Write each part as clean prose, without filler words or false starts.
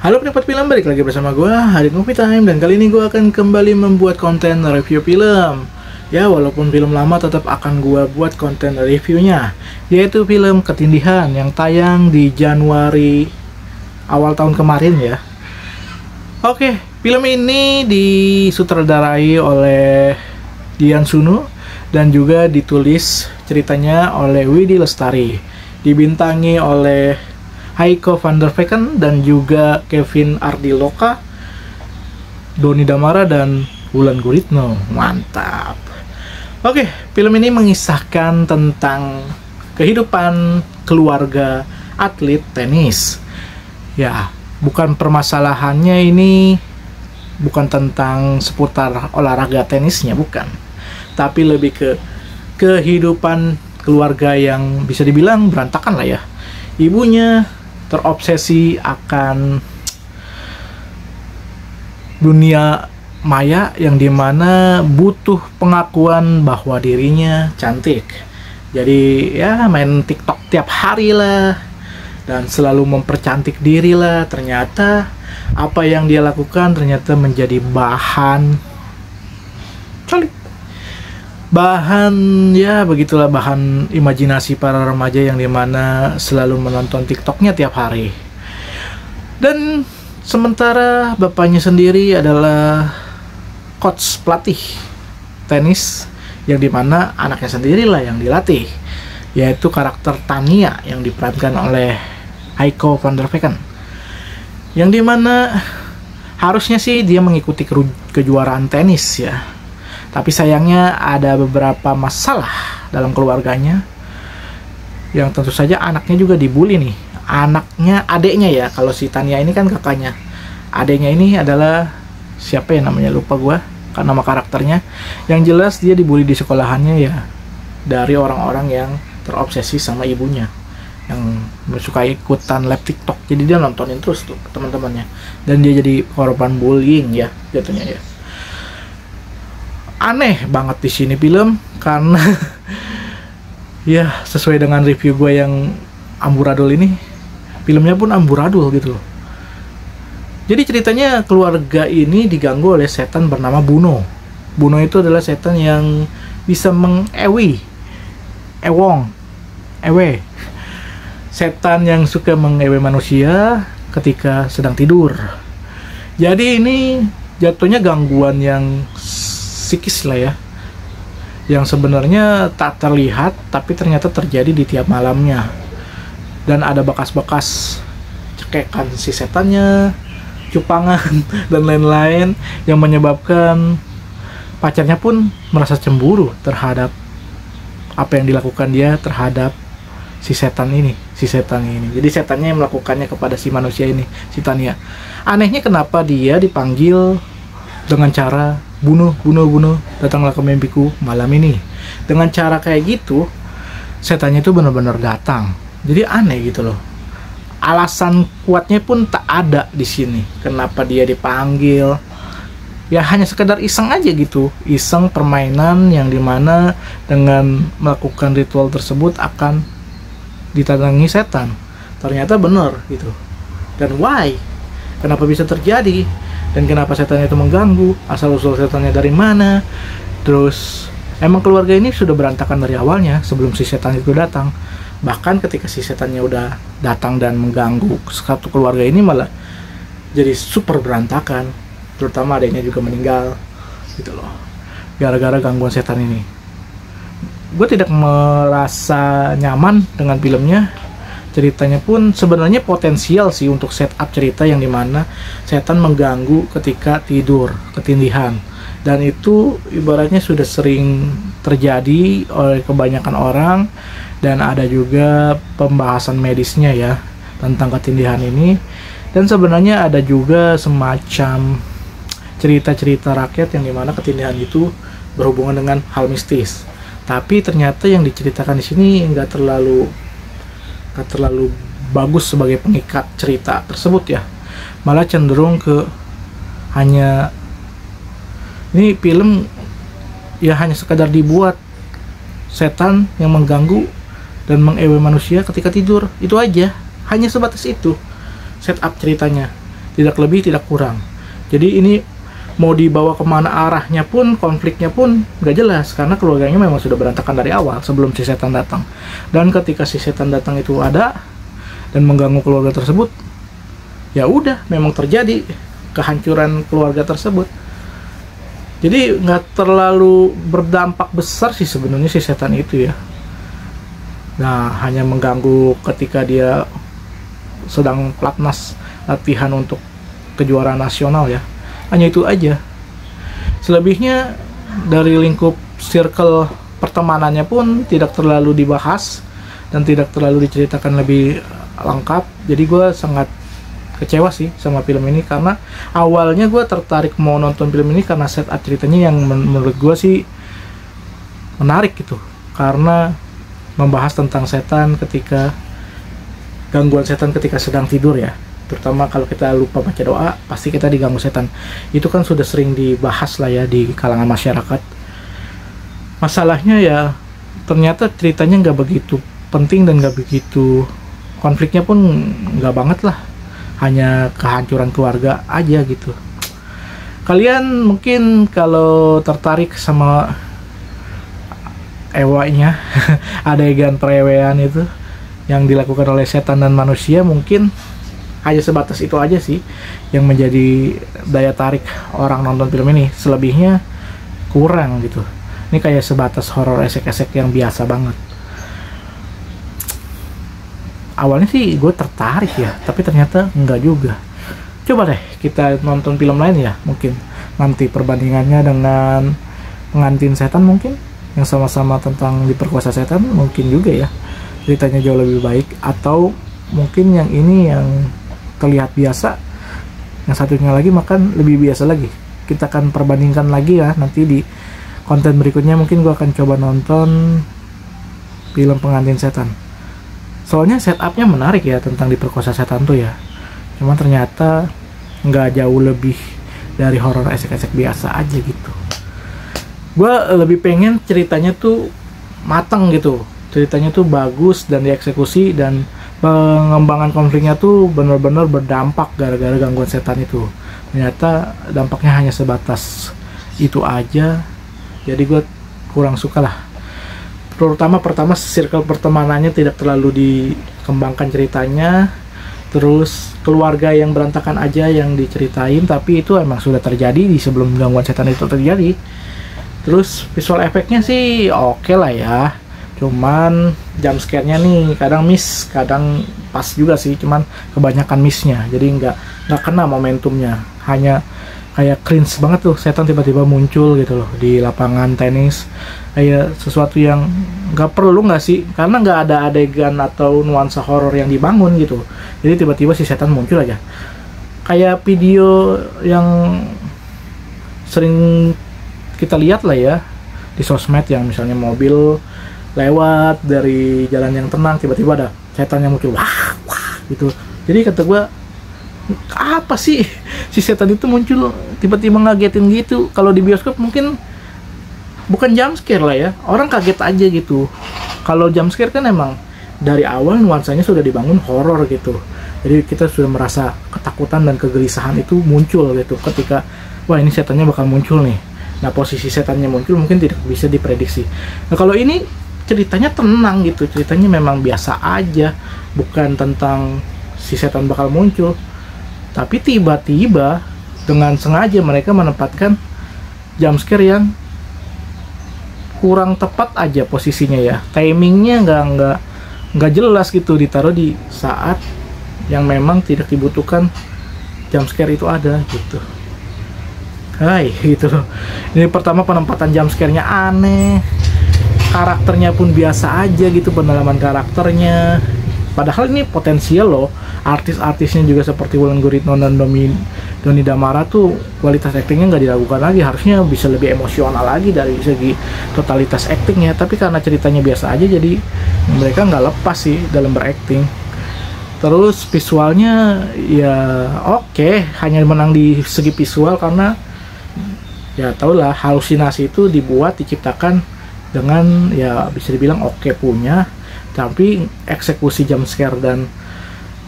Halo penikmat film, balik lagi bersama gue, Hadid Movie Time. Dan kali ini gue akan kembali membuat konten review film. Ya, walaupun film lama tetap akan gue buat konten reviewnya, yaitu film Ketindihan yang tayang di Januari awal tahun kemarin ya. Oke, film ini disutradarai oleh Dian Sunu dan juga ditulis ceritanya oleh Widi Lestari, dibintangi oleh Heiko van der Vecken dan juga Kevin Ardiloka, Doni Damara dan Wulan Guritno. Mantap. Oke, film ini mengisahkan tentang kehidupan keluarga atlet tenis. Ya, bukan permasalahannya ini bukan tentang seputar olahraga tenisnya, bukan. Tapi lebih ke kehidupan keluarga yang bisa dibilang berantakan lah ya. Ibunya terobsesi akan dunia maya yang dimana butuh pengakuan bahwa dirinya cantik. Jadi ya main TikTok tiap hari lah dan selalu mempercantik diri lah. Ternyata apa yang dia lakukan ternyata menjadi bahan ya begitulah, bahan imajinasi para remaja yang dimana selalu menonton TikToknya tiap hari. Dan sementara bapaknya sendiri adalah coach, pelatih tenis, yang dimana anaknya sendirilah yang dilatih, yaitu karakter Tania yang diperankan oleh Heiko van der Vecken, yang dimana harusnya sih dia mengikuti kejuaraan tenis ya. Tapi sayangnya ada beberapa masalah dalam keluarganya, yang tentu saja anaknya juga dibully nih. Adeknya ya, kalau si Tania ini kan kakaknya. Adeknya ini adalah siapa ya namanya, lupa gua kan nama karakternya. Yang jelas dia dibully di sekolahannya ya, dari orang-orang yang terobsesi sama ibunya, yang suka ikutan live TikTok. Jadi dia nontonin terus tuh teman-temannya, dan dia jadi korban bullying ya jatuhnya ya. Aneh banget di sini film karena ya sesuai dengan review gue yang amburadul ini, filmnya pun amburadul gitu loh. Jadi ceritanya keluarga ini diganggu oleh setan bernama Buno. Buno itu adalah setan yang bisa ewe. Setan yang suka mengewe manusia ketika sedang tidur. Jadi ini jatuhnya gangguan yang psikis lah ya, yang sebenarnya tak terlihat tapi ternyata terjadi di tiap malamnya. Dan ada bekas-bekas cekekan si setannya, cupangan dan lain-lain, yang menyebabkan pacarnya pun merasa cemburu terhadap apa yang dilakukan dia terhadap si setan ini. Jadi setannya yang melakukannya kepada si manusia ini, si Tania. Anehnya kenapa dia dipanggil dengan cara bunuh, datanglah ke mimpiku malam ini. Dengan cara kayak gitu, setannya itu benar-benar datang. Jadi aneh gitu loh. Alasan kuatnya pun tak ada di sini. Kenapa dia dipanggil? Ya hanya sekedar iseng aja gitu. Iseng permainan yang dimana dengan melakukan ritual tersebut akan ditandangi setan. Ternyata benar gitu. Dan why? Kenapa bisa terjadi? Dan kenapa setannya itu mengganggu, asal-usul setannya dari mana. Terus emang keluarga ini sudah berantakan dari awalnya sebelum si setan itu datang. Bahkan ketika si setannya udah datang dan mengganggu satu keluarga ini, malah jadi super berantakan. Terutama adanya juga meninggal gitu loh, gara-gara gangguan setan ini. Gue tidak merasa nyaman dengan filmnya. Ceritanya pun sebenarnya potensial sih untuk setup cerita yang dimana setan mengganggu ketika tidur, ketindihan. Dan itu ibaratnya sudah sering terjadi oleh kebanyakan orang. Dan ada juga pembahasan medisnya ya tentang ketindihan ini. Dan sebenarnya ada juga semacam cerita-cerita rakyat yang dimana ketindihan itu berhubungan dengan hal mistis. Tapi ternyata yang diceritakan di sini nggak terlalu bagus sebagai pengikat cerita tersebut ya. Malah cenderung ke hanya ini film ya hanya sekadar dibuat setan yang mengganggu dan mengewe manusia ketika tidur. Itu aja, hanya sebatas itu setup ceritanya. tidak lebih tidak kurang. Jadi ini mau dibawa kemana arahnya pun, konfliknya pun nggak jelas, karena keluarganya memang sudah berantakan dari awal sebelum si setan datang. Dan ketika si setan datang itu ada dan mengganggu keluarga tersebut, ya udah, memang terjadi kehancuran keluarga tersebut. Jadi nggak terlalu berdampak besar sih sebenarnya si setan itu ya. Nah, hanya mengganggu ketika dia sedang pelatnas latihan untuk kejuaraan nasional ya. Hanya itu aja. Selebihnya dari lingkup circle pertemanannya pun tidak terlalu dibahas dan tidak terlalu diceritakan lebih lengkap. Jadi gue sangat kecewa sih sama film ini, karena awalnya gue tertarik mau nonton film ini karena setup ceritanya yang menurut gue sih menarik gitu, karena membahas tentang setan ketika gangguan setan ketika sedang tidur ya. Terutama kalau kita lupa baca doa, pasti kita diganggu setan. Itu kan sudah sering dibahas lah ya di kalangan masyarakat. Masalahnya ya, ternyata ceritanya nggak begitu penting dan nggak begitu, konfliknya pun nggak banget lah. Hanya kehancuran keluarga aja gitu. Kalian mungkin kalau tertarik sama ewanya, adegan perewean itu yang dilakukan oleh setan dan manusia, mungkin hanya sebatas itu aja sih yang menjadi daya tarik orang nonton film ini. Selebihnya kurang gitu. Ini kayak sebatas horor esek-esek yang biasa banget. Awalnya sih gue tertarik ya, tapi ternyata enggak juga. Coba deh kita nonton film lain ya, mungkin nanti perbandingannya dengan Pengantin Setan mungkin, yang sama-sama tentang diperkosa setan, mungkin juga ya ceritanya jauh lebih baik. Atau mungkin yang ini yang terlihat biasa, yang satunya lagi makan lebih biasa lagi. Kita akan perbandingkan lagi ya nanti di konten berikutnya. Mungkin gue akan coba nonton film Pengantin Setan, soalnya setupnya menarik ya tentang diperkosa setan tuh ya. Cuma ternyata nggak jauh lebih dari horor esek-esek biasa aja gitu. Gue lebih pengen ceritanya tuh matang gitu, ceritanya tuh bagus dan dieksekusi, dan pengembangan konfliknya tuh benar-benar berdampak gara-gara gangguan setan itu. Ternyata dampaknya hanya sebatas itu aja, jadi gue kurang suka lah. Terutama pertama circle pertemanannya tidak terlalu dikembangkan ceritanya, terus keluarga yang berantakan aja yang diceritain, tapi itu emang sudah terjadi di sebelum gangguan setan itu terjadi. Terus visual efeknya sih oke lah ya, cuman jump scare-nya nih kadang miss, kadang pas juga sih, cuman kebanyakan miss-nya, jadi nggak kena momentumnya. Hanya kayak cringe banget tuh, setan tiba-tiba muncul gitu loh di lapangan tenis, kayak sesuatu yang nggak perlu nggak sih, karena nggak ada adegan atau nuansa horor yang dibangun gitu. Jadi tiba-tiba si setan muncul aja, kayak video yang sering kita lihat lah ya di sosmed, yang misalnya mobil lewat dari jalan yang tenang, tiba-tiba ada setan yang muncul, wah gitu. Jadi kata gue, apa sih si setan itu muncul tiba-tiba ngagetin gitu? Kalau di bioskop mungkin bukan jump scare lah ya, orang kaget aja gitu. Kalau jump scare kan emang dari awal nuansanya sudah dibangun horor gitu, jadi kita sudah merasa ketakutan dan kegelisahan itu muncul gitu ketika wah ini setannya bakal muncul nih. Nah, posisi setannya muncul mungkin tidak bisa diprediksi. Nah, kalau ini ceritanya tenang gitu, ceritanya memang biasa aja, bukan tentang si setan bakal muncul, tapi tiba-tiba dengan sengaja mereka menempatkan jump scare yang kurang tepat aja posisinya ya, timingnya nggak jelas gitu, ditaruh di saat yang memang tidak dibutuhkan jump scare itu ada gitu. Hai gitu. Ini pertama penempatan jump scare-nya aneh, karakternya pun biasa aja gitu, pendalaman karakternya. Padahal ini potensial loh, artis-artisnya juga seperti Wulan Guritno dan Doni Damara tuh kualitas aktingnya nggak diragukan lagi, harusnya bisa lebih emosional lagi dari segi totalitas aktingnya. Tapi karena ceritanya biasa aja, jadi mereka nggak lepas sih dalam berakting. Terus visualnya ya oke, hanya menang di segi visual karena ya tau lah, halusinasi itu dibuat, diciptakan dengan ya bisa dibilang oke punya, tapi eksekusi jump scare dan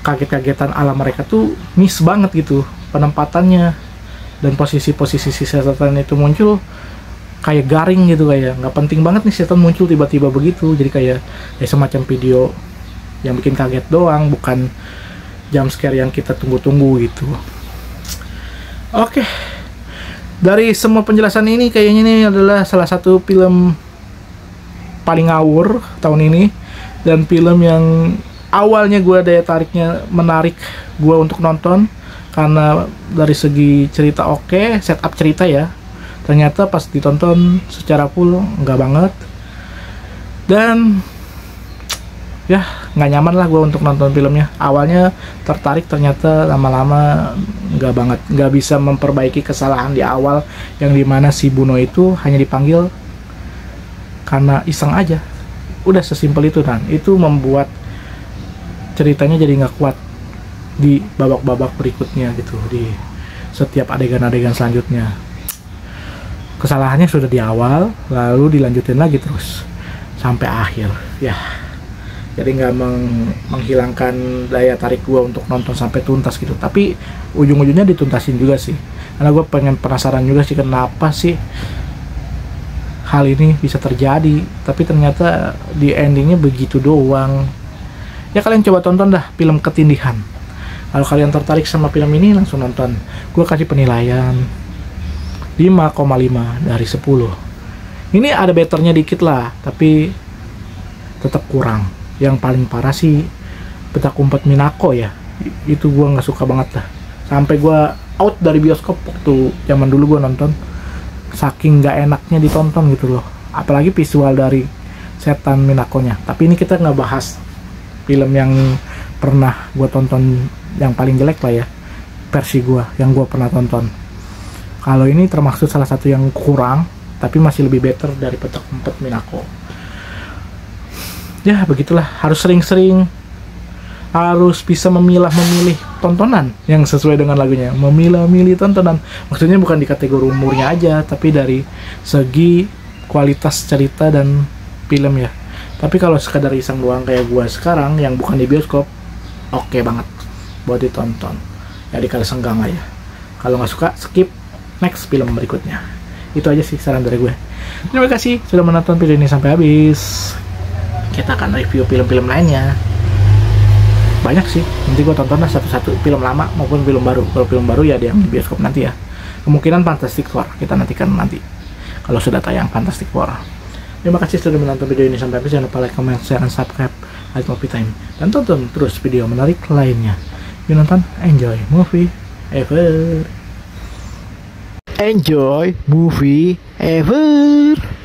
kaget-kagetan ala mereka tuh miss banget gitu. penempatannya, dan posisi-posisi si setan itu muncul kayak garing gitu, kayak nggak penting banget nih setan muncul tiba-tiba begitu. Jadi kayak semacam video yang bikin kaget doang, bukan jump scare yang kita tunggu-tunggu gitu. Oke, dari semua penjelasan ini kayaknya ini adalah salah satu film paling ngawur tahun ini, dan film yang awalnya gue daya tariknya menarik gue untuk nonton karena dari segi cerita oke, setup cerita ya. Ternyata pas ditonton secara full nggak banget, dan ya nggak nyaman lah gue untuk nonton filmnya. Awalnya tertarik, ternyata lama-lama nggak banget, nggak bisa memperbaiki kesalahan di awal yang dimana si Buno itu hanya dipanggil karena iseng aja, udah sesimpel itu. Dan itu membuat ceritanya jadi nggak kuat di babak-babak berikutnya gitu, di setiap adegan-adegan selanjutnya. Kesalahannya sudah di awal, lalu dilanjutin lagi terus sampai akhir ya. Jadi nggak menghilangkan daya tarik gue untuk nonton sampai tuntas gitu, tapi ujung-ujungnya dituntasin juga sih, karena gue pengen penasaran juga sih kenapa sih hal ini bisa terjadi. Tapi ternyata di endingnya begitu doang ya. Kalian coba tonton dah film Ketindihan. Kalau kalian tertarik sama film ini, langsung nonton. Gue kasih penilaian 5,5 dari 10. Ini ada betternya dikit lah, tapi tetap kurang. Yang paling parah sih Petak Umpet Minako ya, itu gue nggak suka banget lah. Sampai gue out dari bioskop waktu zaman dulu gue nonton, saking nggak enaknya ditonton gitu loh. Apalagi visual dari setan Minakonya. Tapi ini kita nggak bahas film yang pernah gue tonton yang paling jelek lah ya, versi gue yang gue pernah tonton. Kalau ini termasuk salah satu yang kurang, tapi masih lebih better dari Petak Umpet Minako. Ya begitulah, harus sering-sering, harus bisa memilah-memilih tontonan yang sesuai dengan lagunya. Memilah-milih tontonan, maksudnya bukan di kategori umurnya aja, tapi dari segi kualitas cerita dan film ya. Tapi kalau sekadar iseng doang kayak gua sekarang yang bukan di bioskop, oke banget buat ditonton. Jadi kalau senggang aja. Kalau nggak suka, skip, next film berikutnya. Itu aja sih saran dari gue. Terima kasih sudah menonton video ini sampai habis. Kita akan review film-film lainnya. Banyak sih, nanti gue tonton lah satu-satu, film lama maupun film baru. Kalau film baru ya yang di bioskop nanti ya. Kemungkinan Fantastic Four, kita nantikan nanti kalau sudah tayang Fantastic Four. Terima kasih sudah menonton video ini sampai habis. Jangan lupa like, comment, share, dan subscribe at Movie Time. Dan tonton terus video menarik lainnya. Yuk nonton, enjoy movie ever. Enjoy movie ever.